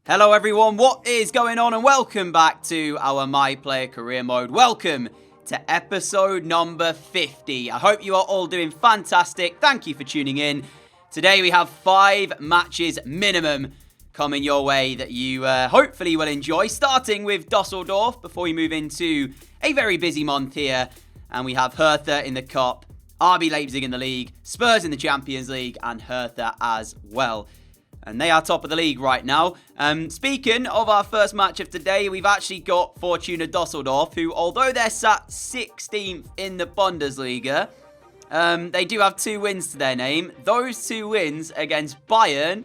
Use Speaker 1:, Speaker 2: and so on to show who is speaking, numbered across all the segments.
Speaker 1: Hello everyone, what is going on and welcome back to our My Player Career Mode. Welcome to episode number 50. I hope you are all doing fantastic. Thank you for tuning in. Today we have 5 matches minimum coming your way that you hopefully will enjoy. Starting with Dusseldorf before we move into a very busy month here. And we have Hertha in the Cup, RB Leipzig in the league, Spurs in the Champions League and Hertha as well. And they are top of the league right now. Speaking of our first match of today, we've actually got Fortuna Dusseldorf, who, although they're sat 16th in the Bundesliga, they do have 2 wins to their name. Those 2 wins against BAYERN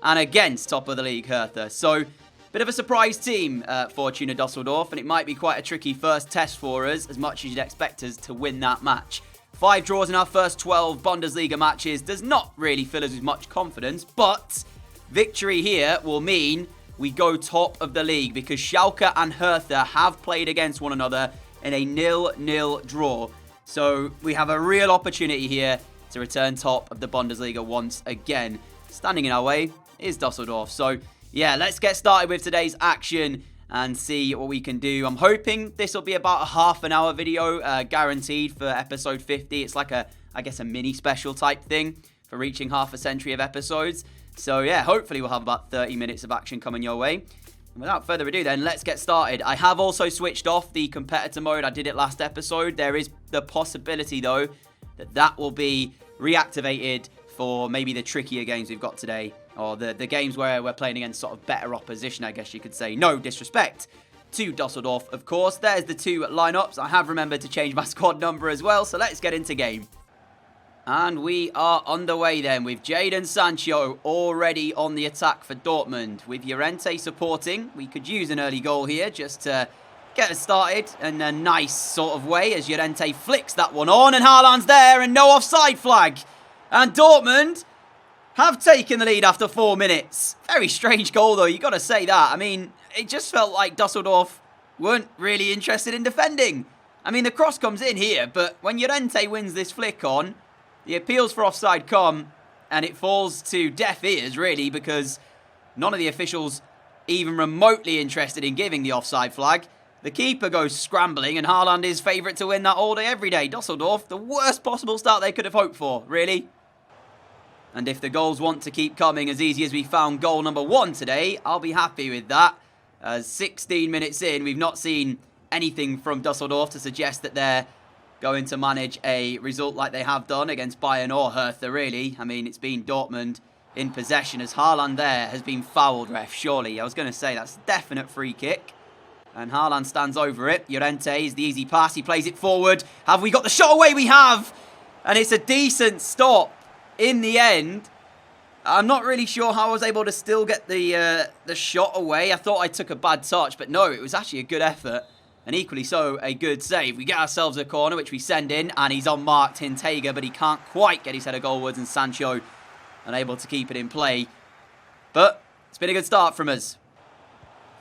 Speaker 1: and against top of the league Hertha. So, bit of a surprise team, Fortuna Dusseldorf, and it might be quite a tricky first test for us, as much as you'd expect us to win that match. 5 draws in our first 12 Bundesliga matches does not really fill us with much confidence, but victory here will mean we go top of the league because Schalke and Hertha have played against one another in a 0-0 draw. So we have a real opportunity here to return top of the Bundesliga once again. Standing in our way is Dusseldorf. So yeah, let's get started with today's action and see what we can do. I'm hoping this will be about a half an hour video, guaranteed for episode 50. It's like I guess a mini special type thing for reaching half a century of episodes. So yeah, hopefully we'll have about 30 minutes of action coming your way. And without further ado then, let's get started. I have also switched off the competitor mode. I did it last episode. There is the possibility though that will be reactivated for maybe the trickier games we've got today. Or the games where we're playing against sort of better opposition, I guess you could say. No disrespect to Dusseldorf, of course. There's the 2 lineups. I have remembered to change my squad number as well. So let's get into game. And we are underway then with Jadon Sancho already on the attack for Dortmund. With Llorente supporting, we could use an early goal here just to get us started in a nice sort of way as Llorente flicks that one on and Haaland's there and no offside flag. And Dortmund have taken the lead after 4 minutes. Very strange goal though, you got to say that. I mean, it just felt like Dusseldorf weren't really interested in defending. I mean, the cross comes in here, but when Llorente wins this flick on, the appeals for offside come, and it falls to deaf ears, really, because none of the officials even remotely interested in giving the offside flag. The keeper goes scrambling, and Haaland is favourite to win that all day, every day. Dusseldorf, the worst possible start they could have hoped for, really. And if the goals want to keep coming as easy as we found goal number 1 today, I'll be happy with that. 16 minutes in, we've not seen anything from Dusseldorf to suggest that they're going to manage a result like they have done against Bayern or Hertha, really. I mean, it's been Dortmund in possession as Haaland there has been fouled, ref, surely. I was going to say that's a definite free kick. And Haaland stands over it. Llorente is the easy pass. He plays it forward. Have we got the shot away? We have! And it's a decent stop in the end. I'm not really sure how I was able to still get the shot away. I thought I took a bad touch, but no, it was actually a good effort. And equally so, a good save. We get ourselves a corner, which we send in, and he's unmarked Hintega, but he can't quite get his header goalwards, and Sancho unable to keep it in play. But it's been a good start from us.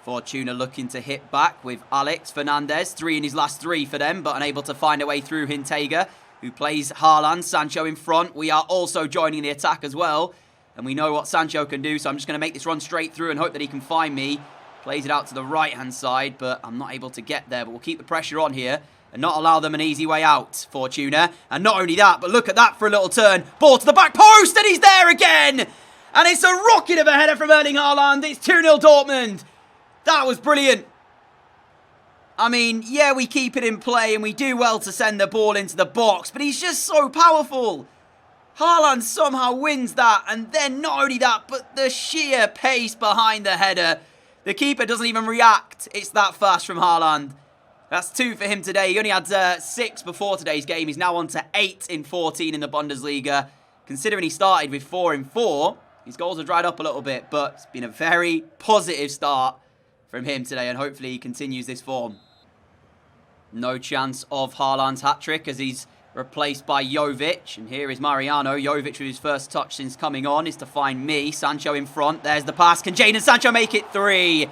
Speaker 1: Fortuna looking to hit back with Alex Fernandez. 3 in his last 3 for them, but unable to find a way through Hintega, who plays Haaland. Sancho in front. We are also joining the attack as well, and we know what Sancho can do, so I'm just going to make this run straight through and hope that he can find me. Plays it out to the right-hand side, but I'm not able to get there. But we'll keep the pressure on here and not allow them an easy way out, Fortuna. And not only that, but look at that for a little turn. Ball to the back post, and he's there again! And it's a rocket of a header from Erling Haaland. It's 2-0 Dortmund. That was brilliant. I mean, yeah, we keep it in play, and we do well to send the ball into the box, but he's just so powerful. Haaland somehow wins that, and then not only that, but the sheer pace behind the header. The keeper doesn't even react. It's that fast from Haaland. That's 2 for him today. He only had 6 before today's game. He's now on to 8 in 14 in the Bundesliga. Considering he started with 4 in 4, his goals have dried up a little bit, but it's been a very positive start from him today, and hopefully he continues this form. No chance of Haaland's hat-trick as he's replaced by Jovic. And here is Mariano. Jovic with his first touch since coming on is to find me. Sancho in front. There's the pass. Can Jadon Sancho make it 3?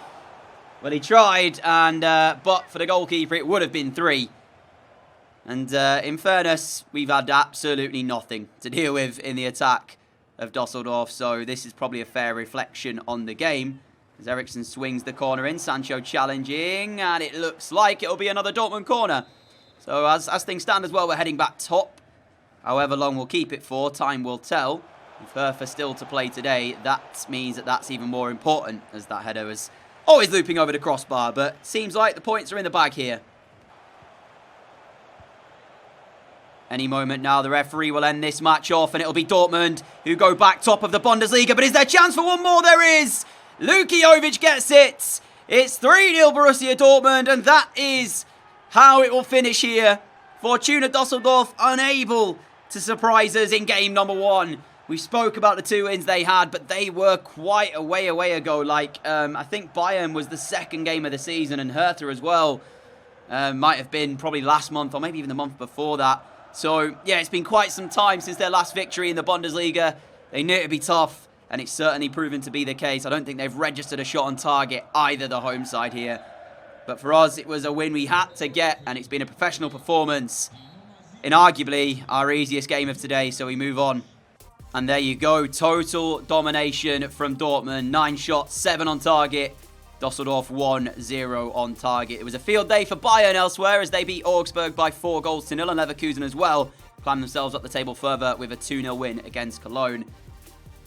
Speaker 1: Well, he tried, and but for the goalkeeper, it would have been 3. And in fairness, we've had absolutely nothing to deal with in the attack of Dusseldorf, so this is probably a fair reflection on the game. As Eriksen swings the corner in, Sancho challenging, and it looks like it'll be another Dortmund corner. So as things stand as well, we're heading back top. However long we'll keep it for, time will tell. If Hertha still to play today, that means that that's even more important, as that header was always looping over the crossbar. But seems like the points are in the bag here. Any moment now, the referee will end this match off, and it'll be Dortmund who go back top of the Bundesliga. But is there a chance for one more? There is! Jovic gets it. It's 3-0 Borussia Dortmund, and that is how it will finish here. Fortuna Dusseldorf unable to surprise us in game number 1. We spoke about the 2 wins they had, but they were quite a way ago. I think Bayern was the second game of the season, and Hertha as well. Might have been probably last month, or maybe even the month before that. So, yeah, it's been quite some time since their last victory in the Bundesliga. They knew it would be tough, and it's certainly proven to be the case. I don't think they've registered a shot on target, either the home side here. But for us, it was a win we had to get, and it's been a professional performance in arguably our easiest game of today, so we move on. And there you go, total domination from Dortmund. 9 shots, 7 on target. Dusseldorf 1-0 on target. It was a field day for Bayern elsewhere as they beat Augsburg by 4-0, and Leverkusen as well climbed themselves up the table further with a 2-0 win against Cologne.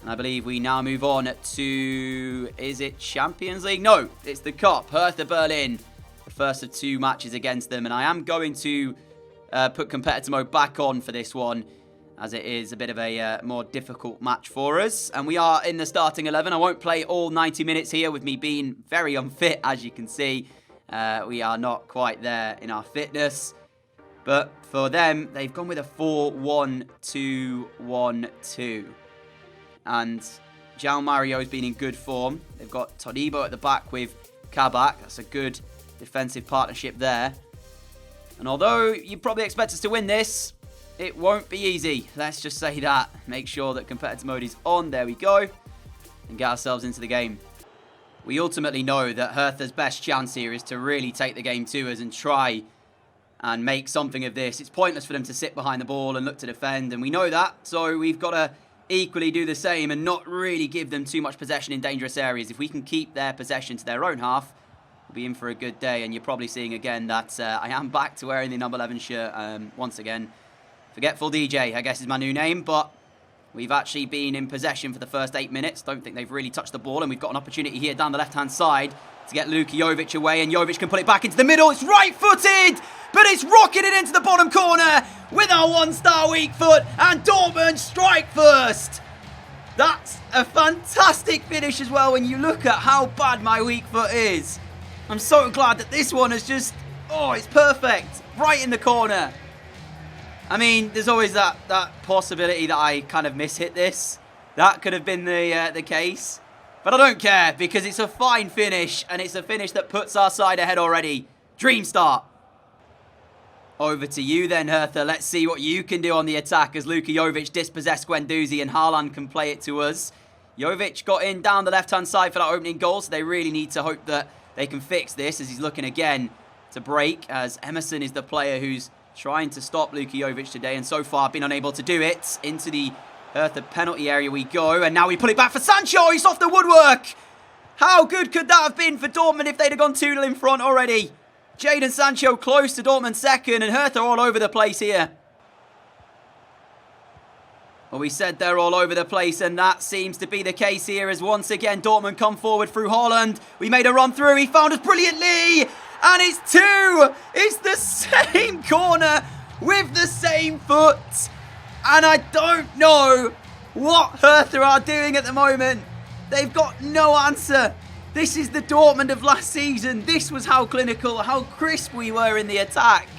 Speaker 1: And I believe we now move on to, is it Champions League? No, it's the Cup, Hertha Berlin. The first of 2 matches against them, and I am going to put competitor mode back on for this one, as it is a bit of a more difficult match for us. And we are in the starting 11. I won't play all 90 minutes here with me being very unfit, as you can see. We are not quite there in our fitness. But for them, they've gone with a 4-1-2-1-2. And João Mario's been in good form. They've got Todibo at the back with Kabak. That's a good defensive partnership there. And although you probably expect us to win this, it won't be easy. Let's just say that. Make sure that competitive mode is on. There we go. And get ourselves into the game. We ultimately know that Hertha's best chance here is to really take the game to us and try and make something of this. It's pointless for them to sit behind the ball and look to defend, and we know that. So we've got to equally do the same and not really give them too much possession in dangerous areas. If we can keep their possession to their own half, we'll be in for a good day. And you're probably seeing again that I am back to wearing the number 11 shirt once again. Forgetful DJ, I guess, is my new name, but we've actually been in possession for the first 8 minutes. Don't think they've really touched the ball, and we've got an opportunity here down the left-hand side to get Jovic away, and Jovic can put it back into the middle. It's right-footed, but it's rocketed into the bottom corner with our 1-star weak foot, and Dortmund strike first. That's a fantastic finish as well when you look at how bad my weak foot is. I'm so glad that this one is just, oh, it's perfect, right in the corner. I mean, there's always that possibility that I kind of mishit this. That could have been the case. But I don't care, because it's a fine finish, and it's a finish that puts our side ahead already. Dream start. Over to you then, Hertha. Let's see what you can do on the attack as Jovic dispossessed Guendouzi and Haaland can play it to us. Jovic got in down the left-hand side for that opening goal, so they really need to hope that they can fix this as he's looking again to break, as Emerson is the player who's trying to stop Jovic today, and so far been unable to do it. Into the Hertha penalty area we go, and now we put it back for Sancho. He's off the woodwork. How good could that have been for Dortmund if they'd have gone 2-0 in front already? Jadon Sancho close to Dortmund's second, and Hertha all over the place here. Well, we said they're all over the place, and that seems to be the case here as once again Dortmund come forward through Haaland. We made a run through. He found us brilliantly. And it's 2! It's the same corner with the same foot. And I don't know what Hertha are doing at the moment. They've got no answer. This is the Dortmund of last season. This was how clinical, how crisp we were in the attack.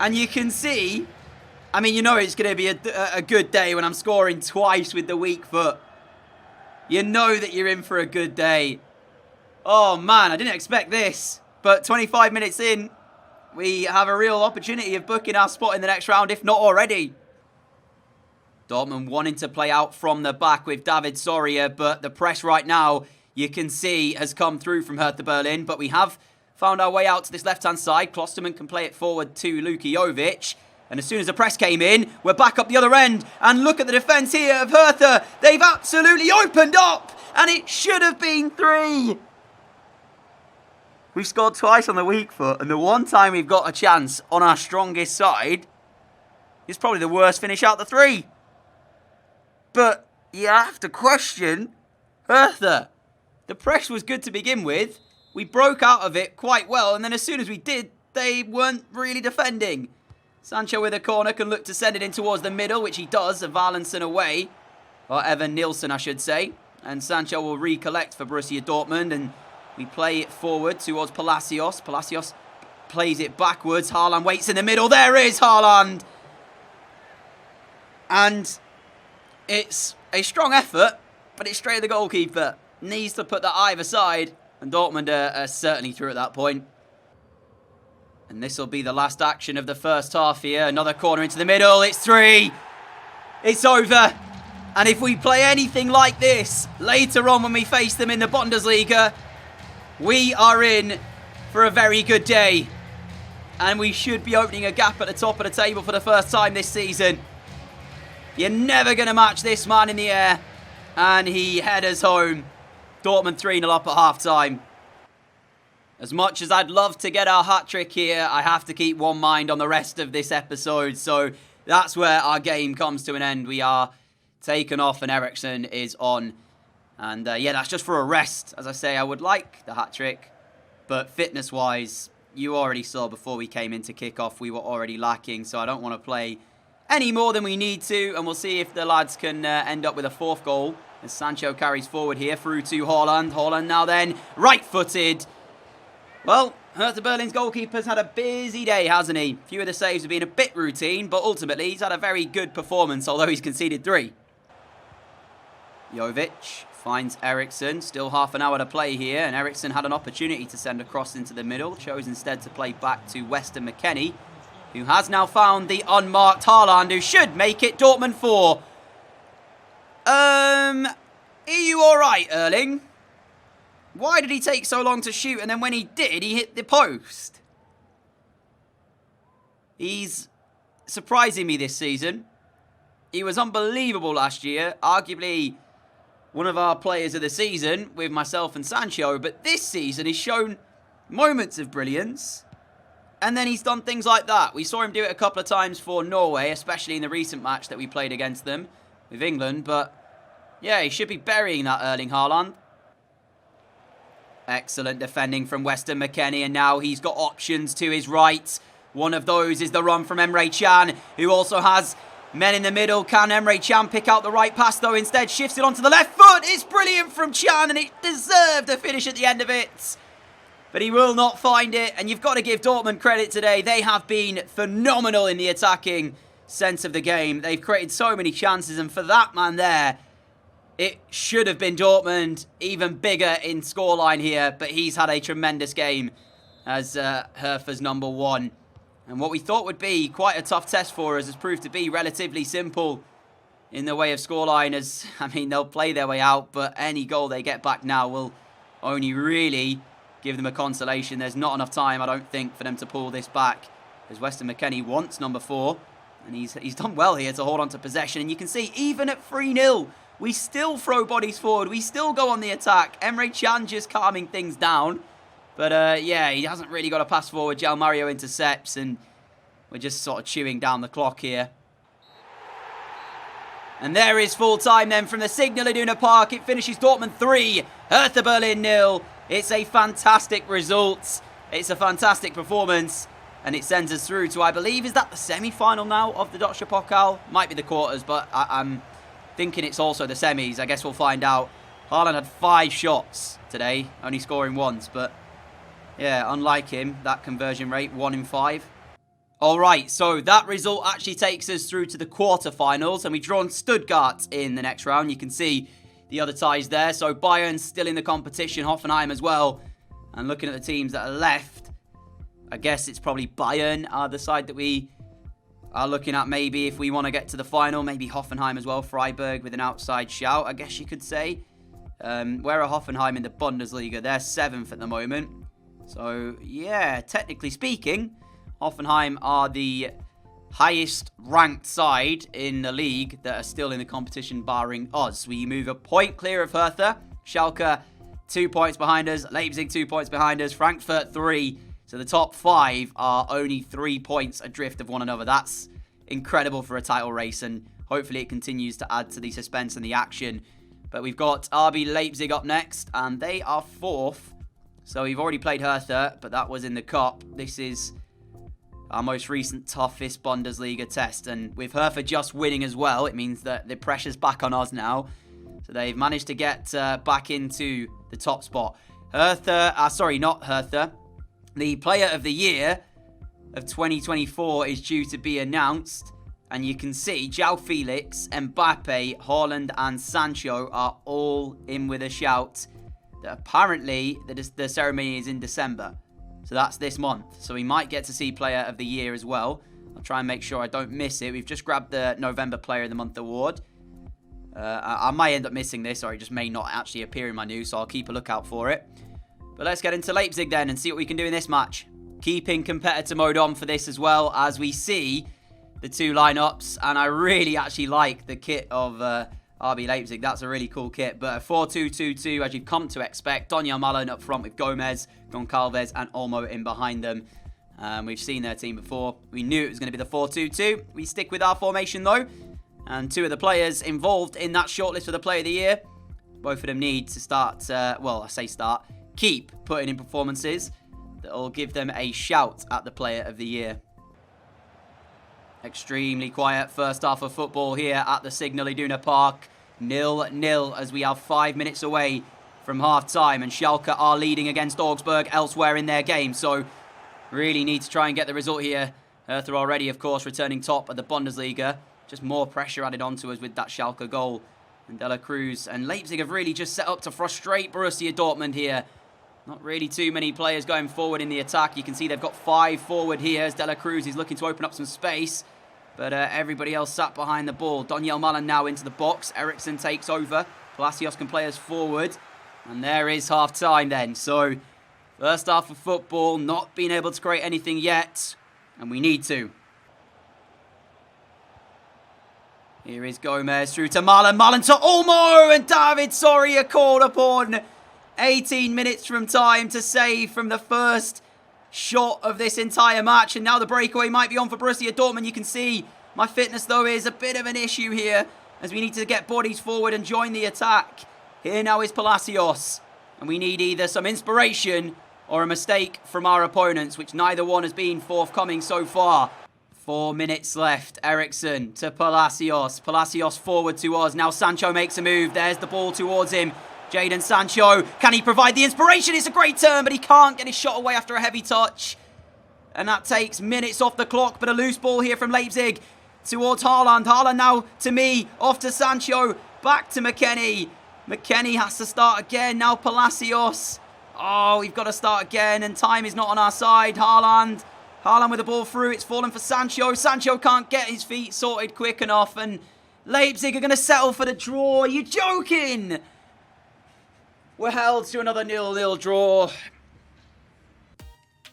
Speaker 1: And you can see, I mean, you know it's going to be a good day when I'm scoring twice with the weak foot. You know that you're in for a good day. Oh man, I didn't expect this. But 25 minutes in, we have a real opportunity of booking our spot in the next round, if not already. Dortmund wanting to play out from the back with David Soria, but the press right now, you can see, has come through from Hertha Berlin. But we have found our way out to this left-hand side. Klosterman can play it forward to Jovic. And as soon as the press came in, we're back up the other end. And look at the defence here of Hertha. They've absolutely opened up. And it should have been 3. We've scored twice on the weak foot, and the one time we've got a chance on our strongest side is probably the worst finish out the 3. But you have to question Hertha. The press was good to begin with. We broke out of it quite well, and then as soon as we did, they weren't really defending. Sancho with a corner can look to send it in towards the middle, which he does. Valenson away. Or Evan Nielsen, I should say. And Sancho will recollect for Borussia Dortmund, and we play it forward towards Palacios. Palacios plays it backwards. Haaland waits in the middle. There is Haaland. And it's a strong effort, but it's straight at the goalkeeper. Needs to put that either side. And Dortmund are certainly through at that point. And this will be the last action of the first half here. Another corner into the middle. It's 3. It's over. And if we play anything like this later on when we face them in the Bundesliga, we are in for a very good day. And we should be opening a gap at the top of the table for the first time this season. You're never going to match this man in the air. And he headers home. Dortmund 3-0 up at half-time. As much as I'd love to get our hat-trick here, I have to keep one mind on the rest of this episode. So that's where our game comes to an end. We are taken off and Eriksen is on. And yeah, that's just for a rest. As I say, I would like the hat-trick. But fitness-wise, you already saw before we came into kick-off, we were already lacking. So I don't want to play any more than we need to. And we'll see if the lads can end up with a 4th goal. As Sancho carries forward here through to Haaland. Haaland now then, right-footed. Well, Hertha Berlin's goalkeeper's had a busy day, hasn't he? Few of the saves have been a bit routine, but ultimately he's had a very good performance, although he's conceded 3. Jovic finds Eriksen. Still half an hour to play here, and Eriksen had an opportunity to send a cross into the middle. Chose instead to play back to Weston McKennie, who has now found the unmarked Haaland, who should make it Dortmund 4. Are you alright, Erling? Why did he take so long to shoot, and then when he did, he hit the post? He's surprising me this season. He was unbelievable last year, arguably one of our players of the season with myself and Sancho, but this season he's shown moments of brilliance, and then he's done things like that. We saw him do it a couple of times for Norway, especially in the recent match that we played against them with England, but yeah, he should be burying that Erling Haaland. Excellent defending from Weston McKennie, and now he's got options to his right. One of those is the run from Emre Can, who also has men in the middle. Can Emre Can pick out the right pass, though? Instead, shifts it onto the left foot. It's brilliant from Can, and it deserved a finish at the end of it. But he will not find it, and you've got to give Dortmund credit today. They have been phenomenal in the attacking sense of the game. They've created so many chances, and for that man there, it should have been Dortmund even bigger in scoreline here, but he's had a tremendous game as Hertha's number 1. And what we thought would be quite a tough test for us has proved to be relatively simple in the way of scoreline, as, I mean, they'll play their way out, but any goal they get back now will only really give them a consolation. There's not enough time, I don't think, for them to pull this back, as Weston McKennie wants number 4, and he's done well here to hold on to possession. And you can see, even at 3-0, we still throw bodies forward. We still go on the attack. Emre Can just calming things down. But, yeah, he hasn't really got a pass forward. João Mario intercepts, and we're just sort of chewing down the clock here. And there is full time then from the Signal Iduna Park. It finishes Dortmund 3, Hertha Berlin 0. It's a fantastic result. It's a fantastic performance. And it sends us through to, I believe, is that the semi-final now of the Deutsche Pokal? Might be the quarters, but I'm thinking it's also the semis. I guess we'll find out. Haaland had 5 shots today, only scoring once. But, yeah, unlike him, that conversion rate, 1 in 5. Alright, so that result actually takes us through to the quarterfinals, and we've drawn Stuttgart in the next round. You can see the other ties there. So Bayern's still in the competition, Hoffenheim as well. And looking at the teams that are left, I guess it's probably Bayern are the side that we are looking at maybe if we want to get to the final. Maybe Hoffenheim as well, Freiburg with an outside shout, I guess you could say. Where are Hoffenheim in the Bundesliga? They're 7th at the moment. So, yeah, technically speaking, Hoffenheim are the highest ranked side in the league that are still in the competition, barring us. We move a point clear of Hertha, Schalke 2 points behind us. Leipzig 2 points behind us. Frankfurt 3. So the top 5 are only 3 points adrift of one another. That's incredible for a title race, and hopefully it continues to add to the suspense and the action. But we've got RB Leipzig up next, and they are 4th. So we've already played Hertha, but that was in the cup. This is our most recent toughest Bundesliga test. And with Hertha just winning as well, it means that the pressure's back on us now. So they've managed to get back into the top spot. Not Hertha. The player of the year of 2024 is due to be announced. And you can see João Felix, Mbappe, Haaland and Sancho are all in with a shout. That apparently the ceremony is in December. So that's this month. So we might get to see player of the year as well. I'll try and make sure I don't miss it. We've just grabbed the November player of the month award. I might end up missing this, or it just may not actually appear in my news, so I'll keep a lookout for it. But let's get into Leipzig then and see what we can do in this match. Keeping competitor mode on for this as well, as we see the two lineups, and I really actually like the kit of RB Leipzig. That's a really cool kit. But a 4-2-2-2, as you've come to expect. Donyell Malen up front with Gomez, Goncalves and Olmo in behind them. We've seen their team before. We knew it was going to be the 4-2-2. We stick with our formation though. And 2 of the players involved in that shortlist for the Player of the Year, both of them need to start, keep putting in performances that will give them a shout at the Player of the Year. Extremely quiet first half of football here at the Signal Iduna Park. 0-0 as we are 5 minutes away from half-time. And Schalke are leading against Augsburg elsewhere in their game. So really need to try and get the result here. Hertha already, of course, returning top of the Bundesliga. Just more pressure added onto us with that Schalke goal. And De La Cruz and Leipzig have really just set up to frustrate Borussia Dortmund here. Not really too many players going forward in the attack. You can see they've got 5 forward here as De La Cruz is looking to open up some space. But everybody else sat behind the ball. Donyell Malen now into the box. Eriksson takes over. Palacios can play us forward. And there is half-time then. So, first half of football, not being able to create anything yet. And we need to. Here is Gomez through to Malen. Malen to Olmo. And David Soria called upon. 18 minutes from time to save from the first shot of this entire match. And now the breakaway might be on for Borussia Dortmund. You can see my fitness, though, is a bit of an issue here, as we need to get bodies forward and join the attack. Here now is Palacios. And we need either some inspiration or a mistake from our opponents, which neither one has been forthcoming so far. 4 minutes left. Eriksson to Palacios. Palacios forward to us. Now Sancho makes a move. There's the ball towards him. Jadon Sancho. Can he provide the inspiration? It's a great turn, but he can't get his shot away after a heavy touch. And that takes minutes off the clock. But a loose ball here from Leipzig towards Haaland. Haaland now to me. Off to Sancho. Back to McKennie. McKennie has to start again. Now Palacios. Oh, we've got to start again. And time is not on our side. Haaland with the ball through. It's fallen for Sancho. Sancho can't get his feet sorted quick enough. And Leipzig are going to settle for the draw. Are you joking? We're held to another 0-0 draw.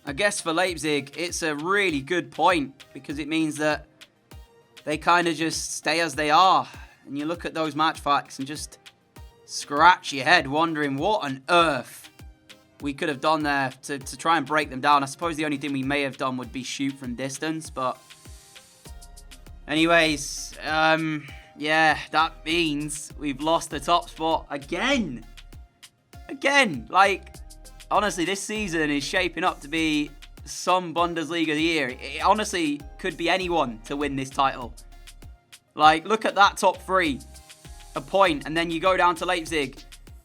Speaker 1: I guess for Leipzig, it's a really good point, because it means that they kind of just stay as they are. And you look at those match facts and just scratch your head wondering what on earth we could have done there to try and break them down. I suppose the only thing we may have done would be shoot from distance. But anyways, yeah, that means we've lost the top spot again. Like, honestly, this season is shaping up to be some Bundesliga year. It honestly could be anyone to win this title. Like, look at that top 3. A point, and then you go down to Leipzig,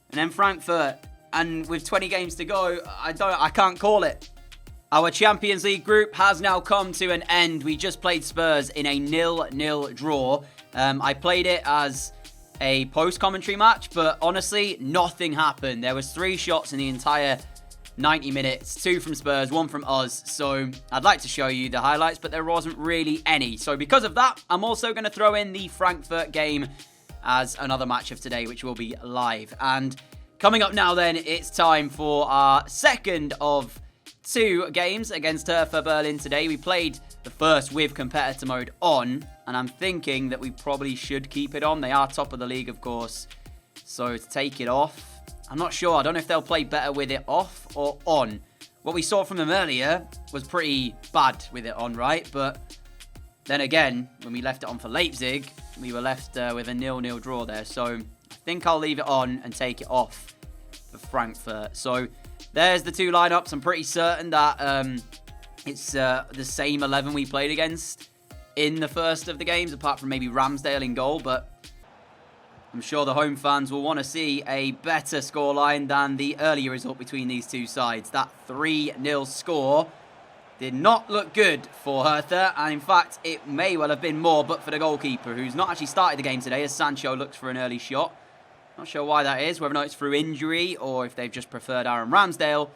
Speaker 1: and then Frankfurt, and with 20 games to go, I can't call it. Our Champions League group has now come to an end. We just played Spurs in a 0-0 draw. I played it as a post-commentary match, but honestly, nothing happened. There was 3 shots in the entire 90 minutes, 2 from Spurs, 1 from us. So I'd like to show you the highlights, but there wasn't really any. So because of that, I'm also going to throw in the Frankfurt game as another match of today, which will be live. And coming up now then, it's time for our second of 2 games against Hertha Berlin today. We played the first with competitor mode on, and I'm thinking that we probably should keep it on. They are top of the league, of course. So to take it off, I'm not sure. I don't know if they'll play better with it off or on. What we saw from them earlier was pretty bad with it on, right? But then again, when we left it on for Leipzig, we were left with a 0-0 draw there. So I think I'll leave it on and take it off for Frankfurt. So there's the two lineups. I'm pretty certain that it's the same 11 we played against in the first of the games, apart from maybe Ramsdale in goal. But I'm sure the home fans will want to see a better scoreline than the earlier result between these two sides. That 3-0 score did not look good for Hertha, and in fact, it may well have been more, but for the goalkeeper, who's not actually started the game today, as Sancho looks for an early shot. Not sure why that is, whether or not it's through injury, or if they've just preferred Aaron Ramsdale.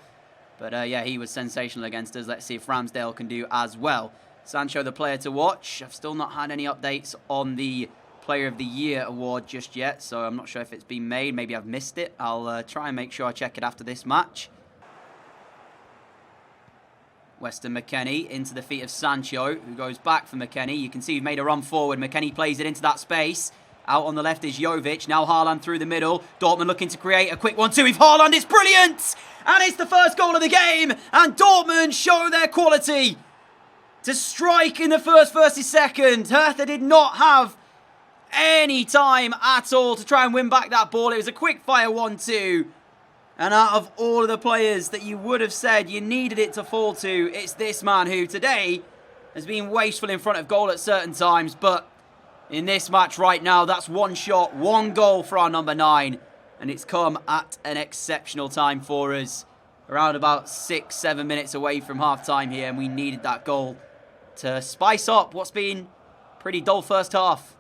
Speaker 1: But yeah, he was sensational against us. Let's see if Ramsdale can do as well. Sancho, the player to watch. I've still not had any updates on the Player of the Year award just yet, so I'm not sure if it's been made. Maybe I've missed it. I'll try and make sure I check it after this match. Weston McKennie into the feet of Sancho, who goes back for McKennie. You can see we've made a run forward. McKennie plays it into that space. Out on the left is Jovic. Now Haaland through the middle. Dortmund looking to create a quick 1-2 with Haaland. It's brilliant! And it's the first goal of the game. And Dortmund show their quality to strike in the first versus second. Hertha did not have any time at all to try and win back that ball. It was a quick fire 1-2. And out of all of the players that you would have said you needed it to fall to, it's this man who today has been wasteful in front of goal at certain times. But in this match right now, that's one shot, one goal for our number 9. And it's come at an exceptional time for us. Around about 6-7 minutes away from half-time here. And we needed that goal to spice up what's been a pretty dull first half.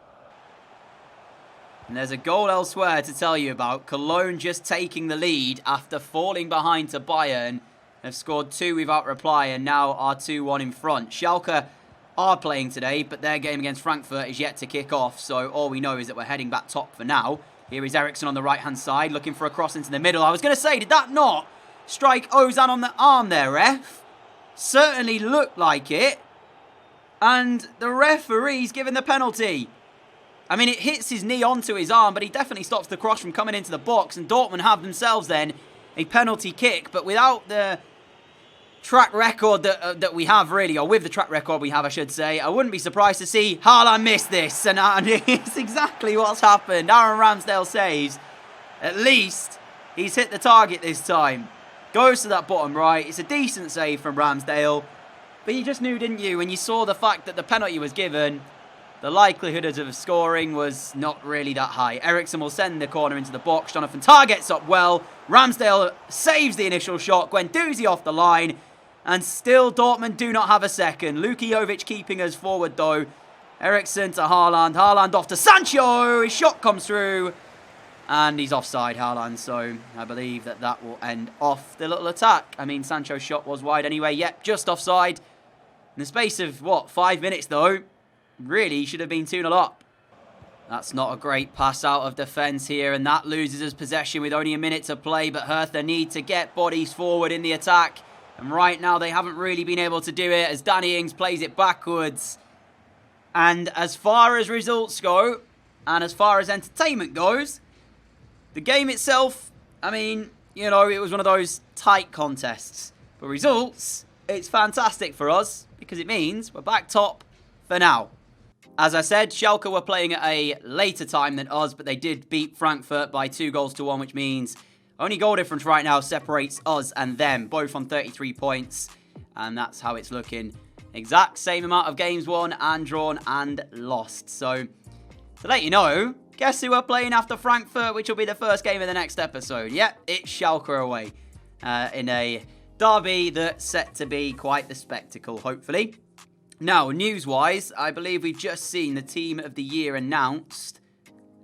Speaker 1: And there's a goal elsewhere to tell you about. Cologne just taking the lead after falling behind to Bayern. Have scored 2 without reply and now are 2-1 in front. Schalke are playing today, but their game against Frankfurt is yet to kick off. So all we know is that we're heading back top for now. Here is Eriksson on the right-hand side, looking for a cross into the middle. I was going to say, did that not strike Ozan on the arm there, ref? Certainly looked like it. And the referee's given the penalty. I mean, it hits his knee onto his arm, but he definitely stops the cross from coming into the box. And Dortmund have themselves then a penalty kick. But without the track record that we have, really, or with the track record we have, I should say, I wouldn't be surprised to see Haaland miss this. And it's exactly what's happened. Aaron Ramsdale saves. At least he's hit the target this time. Goes to that bottom right. It's a decent save from Ramsdale. But you just knew, didn't you, when you saw the fact that the penalty was given, the likelihood of scoring was not really that high. Eriksson will send the corner into the box. Jonathan Tah gets up well. Ramsdale saves the initial shot. Guendouzi off the line. And still Dortmund do not have a second. Luka Jovic keeping us forward though. Eriksson to Haaland. Haaland off to Sancho. His shot comes through. And he's offside, Haaland. So I believe that will end off the little attack. I mean, Sancho's shot was wide anyway. Yep, just offside. In the space of, 5 minutes though. Really, he should have been 2-0 up. That's not a great pass out of defence here, and that loses us possession with only a minute to play, but Hertha need to get bodies forward in the attack, and right now they haven't really been able to do it as Danny Ings plays it backwards. And as far as results go, and as far as entertainment goes, the game itself, I mean, it was one of those tight contests. But results, it's fantastic for us, because it means we're back top for now. As I said, Schalke were playing at a later time than us, but they did beat Frankfurt by 2-1, which means only goal difference right now separates us and them, both on 33 points. And that's how it's looking. Exact same amount of games won and drawn and lost. So, to let you know, guess who we're playing after Frankfurt, which will be the first game of the next episode. Yep, it's Schalke away in a derby that's set to be quite the spectacle, hopefully. Now, news-wise, I believe we've just seen the Team of the Year announced.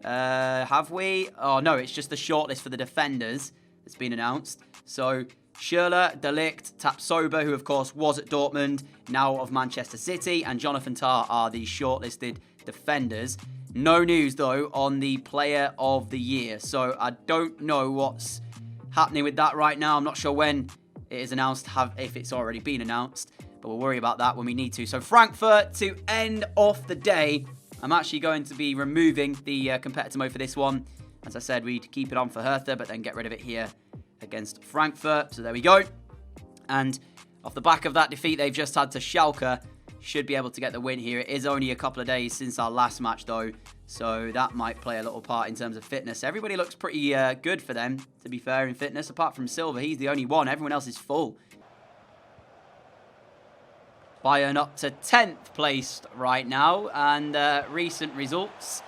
Speaker 1: Have we? Oh, no, it's just the shortlist for the defenders that's been announced. So, Schürrle, De Ligt, Tapsoba, who, of course, was at Dortmund, now of Manchester City, and Jonathan Tah are the shortlisted defenders. No news, though, on the Player of the Year. So, I don't know what's happening with that right now. I'm not sure when it is announced, if it's already been announced. But we'll worry about that when we need to. So Frankfurt to end off the day. I'm actually going to be removing the competitor mode for this one. As I said, we'd keep it on for Hertha, but then get rid of it here against Frankfurt. So there we go. And off the back of that defeat they've just had to Schalke, should be able to get the win here. It is only a couple of days since our last match, though, so that might play a little part in terms of fitness. Everybody looks pretty good for them, to be fair, in fitness, apart from Silva. He's the only one. Everyone else is full. Bayern up to 10th placed right now, and recent results,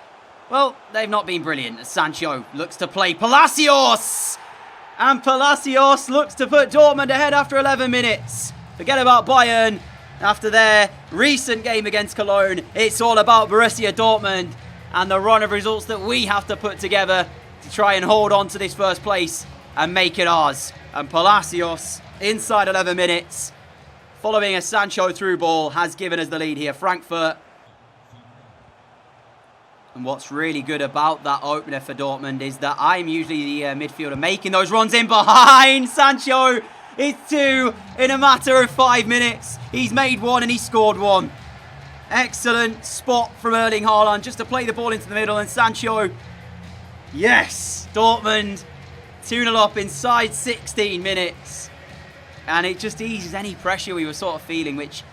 Speaker 1: well, they've not been brilliant. Sancho looks to play Palacios, and Palacios looks to put Dortmund ahead after 11 minutes. Forget about Bayern. After their recent game against Cologne, it's all about Borussia Dortmund and the run of results that we have to put together to try and hold on to this first place and make it ours. And Palacios, inside 11 minutes, following a Sancho through ball, has given us the lead here. Frankfurt. And what's really good about that opener for Dortmund is that I'm usually the midfielder making those runs in behind Sancho. It's 2 in a matter of 5 minutes. He's made 1 and he scored 1. Excellent spot from Erling Haaland just to play the ball into the middle. And Sancho, yes, Dortmund 2-0 up inside 16 minutes. And it just eases any pressure we were sort of feeling, which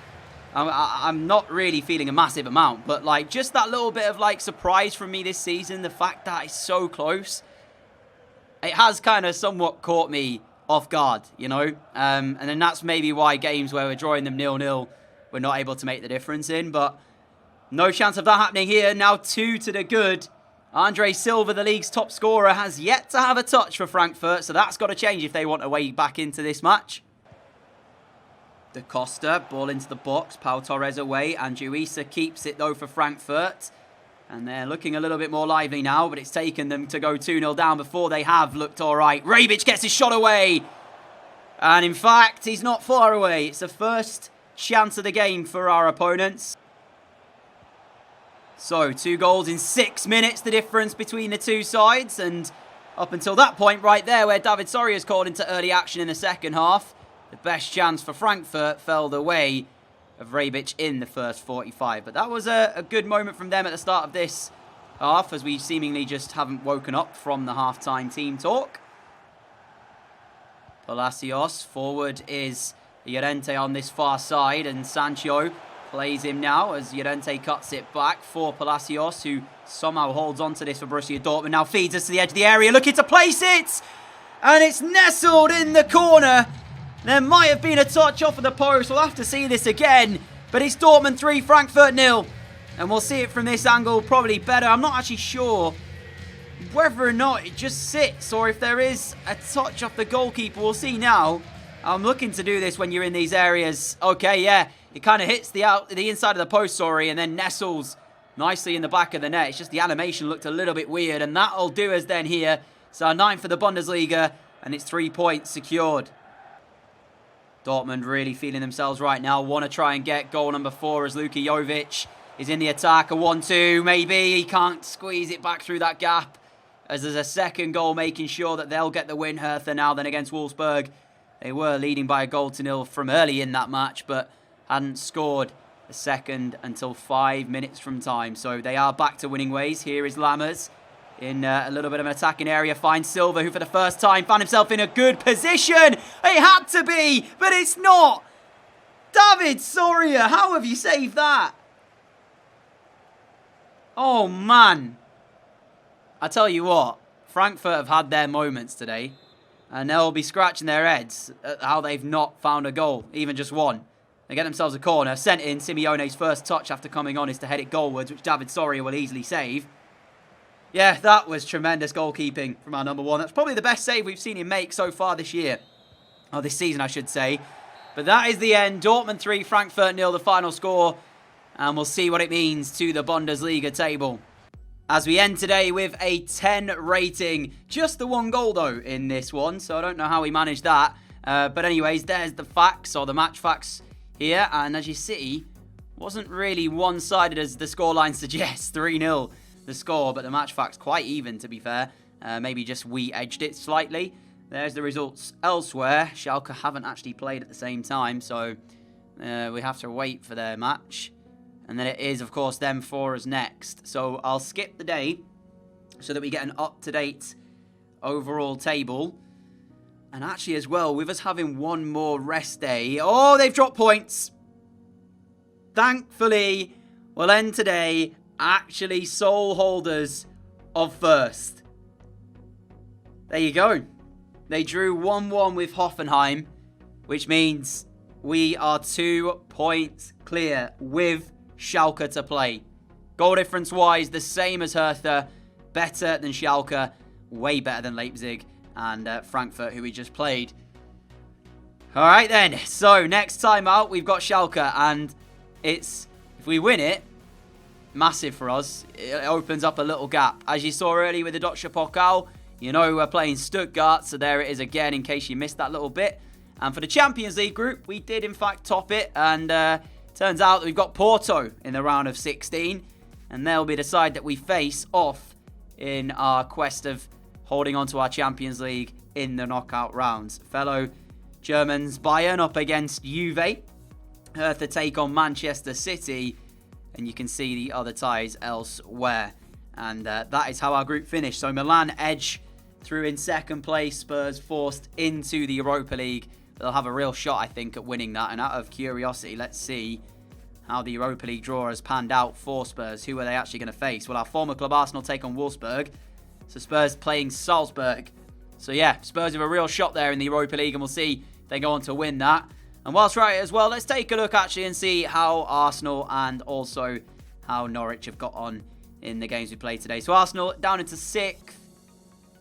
Speaker 1: I'm not really feeling a massive amount. But like just that little bit of like surprise from me this season, the fact that it's so close, it has kind of somewhat caught me off guard, you know, and then that's maybe why games where we're drawing them 0-0, we're not able to make the difference in, but no chance of that happening here. Now 2 to the good. Andre Silva, the league's top scorer, has yet to have a touch for Frankfurt, so that's got to change if they want a way back into this match. Da Costa, ball into the box, Pau Torres away, and Juisa keeps it though for Frankfurt. And they're looking a little bit more lively now, but it's taken them to go 2-0 down before they have looked all right. Rebic gets his shot away. And in fact, he's not far away. It's the first chance of the game for our opponents. So, 2 goals in 6 minutes, the difference between the two sides. And up until that point right there, where David Soria is called into early action in the second half, the best chance for Frankfurt fell the way of Rebic in the first 45. But that was a good moment from them at the start of this half, as we seemingly just haven't woken up from the half-time team talk. Palacios, forward is Llorente on this far side, and Sancho plays him now as Llorente cuts it back for Palacios, who somehow holds on to this for Borussia Dortmund. Now feeds us to the edge of the area, looking to place it! And it's nestled in the corner. There might have been a touch off of the post. We'll have to see this again. But it's Dortmund 3, Frankfurt 0. And we'll see it from this angle probably better. I'm not actually sure whether or not it just sits or if there is a touch off the goalkeeper. We'll see now. I'm looking to do this when you're in these areas. Okay, yeah. It kind of hits the inside of the post, sorry, and then nestles nicely in the back of the net. It's just the animation looked a little bit weird. And that'll do us then here. So 9 for the Bundesliga. And it's 3 points secured. Dortmund really feeling themselves right now. Want to try and get goal number 4 as Luka Jovic is in the attack. A 1-2, maybe. He can't squeeze it back through that gap. As there's a second goal making sure that they'll get the win, Hertha now then against Wolfsburg. They were leading by a goal to 0 from early in that match, but hadn't scored a second until 5 minutes from time. So they are back to winning ways. Here is Lammers in a little bit of an attacking area. Finds Silva, who for the first time found himself in a good position. It had to be, but it's not. David Soria, how have you saved that? Oh, man. I tell you what, Frankfurt have had their moments today, and they'll be scratching their heads at how they've not found a goal, even just one. They get themselves a corner, sent in. Simeone's first touch after coming on is to head it goalwards, which David Soria will easily save. Yeah, that was tremendous goalkeeping from our number 1. That's probably the best save we've seen him make so far this year. Oh, this season, I should say. But that is the end. Dortmund 3, Frankfurt 0, the final score. And we'll see what it means to the Bundesliga table. As we end today with a 10 rating. Just the 1 goal, though, in this one. So I don't know how we managed that. But anyways, there's the facts, or the match facts here. And as you see, wasn't really one-sided as the scoreline suggests. 3-0. The score, but the match fact's quite even, to be fair. Maybe just we edged it slightly. There's the results elsewhere. Schalke haven't actually played at the same time, so we have to wait for their match. And then it is, of course, them for us next. So I'll skip the day so that we get an up-to-date overall table. And actually as well, with us having one more rest day. Oh, they've dropped points. Thankfully, we'll end today actually sole holders of first. There you go. They drew 1-1 with Hoffenheim, which means we are 2 points clear with Schalke to play. Goal difference-wise, the same as Hertha. Better than Schalke. Way better than Leipzig and Frankfurt, who we just played. Alright then, so next time out we've got Schalke, and if we win it, massive for us. It opens up a little gap. As you saw earlier with the Deutsche Pokal, you know we're playing Stuttgart, so there it is again in case you missed that little bit. And for the Champions League group, we did in fact top it, and turns out that we've got Porto in the round of 16, and they'll be the side that we face off in our quest of holding on to our Champions League in the knockout rounds. Fellow Germans, Bayern up against Juve. Hertha take on Manchester City. And you can see the other ties elsewhere. And that is how our group finished. So Milan edge through in second place. Spurs forced into the Europa League. They'll have a real shot, I think, at winning that. And out of curiosity, let's see how the Europa League draw has panned out for Spurs. Who are they actually going to face? Well, our former club Arsenal take on Wolfsburg. So Spurs playing Salzburg. So yeah, Spurs have a real shot there in the Europa League, and we'll see if they go on to win that. And whilst we're at it as well, let's take a look actually and see how Arsenal and also how Norwich have got on in the games we played today. So Arsenal down into 6th.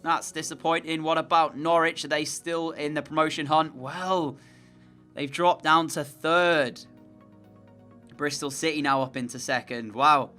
Speaker 1: That's disappointing. What about Norwich? Are they still in the promotion hunt? Well, they've dropped down to 3rd. Bristol City now up into 2nd. Wow.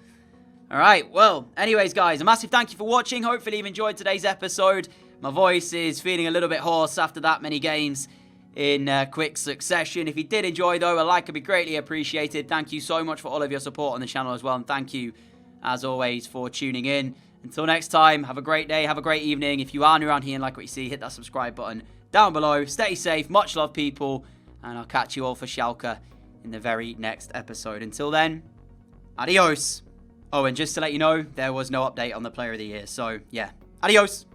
Speaker 1: Alright, well, anyways, guys, a massive thank you for watching. Hopefully you've enjoyed today's episode. My voice is feeling a little bit hoarse after that many games in quick succession. If you did enjoy, though, a like would be greatly appreciated. Thank you so much for all of your support on the channel as well. And thank you, as always, for tuning in. Until next time, have a great day, have a great evening. If you are new around here and like what you see, hit that subscribe button down below. Stay safe, much love, people. And I'll catch you all for Schalke in the very next episode. Until then, adios. Oh, and just to let you know, there was no update on the Player of the Year. So, yeah. Adios.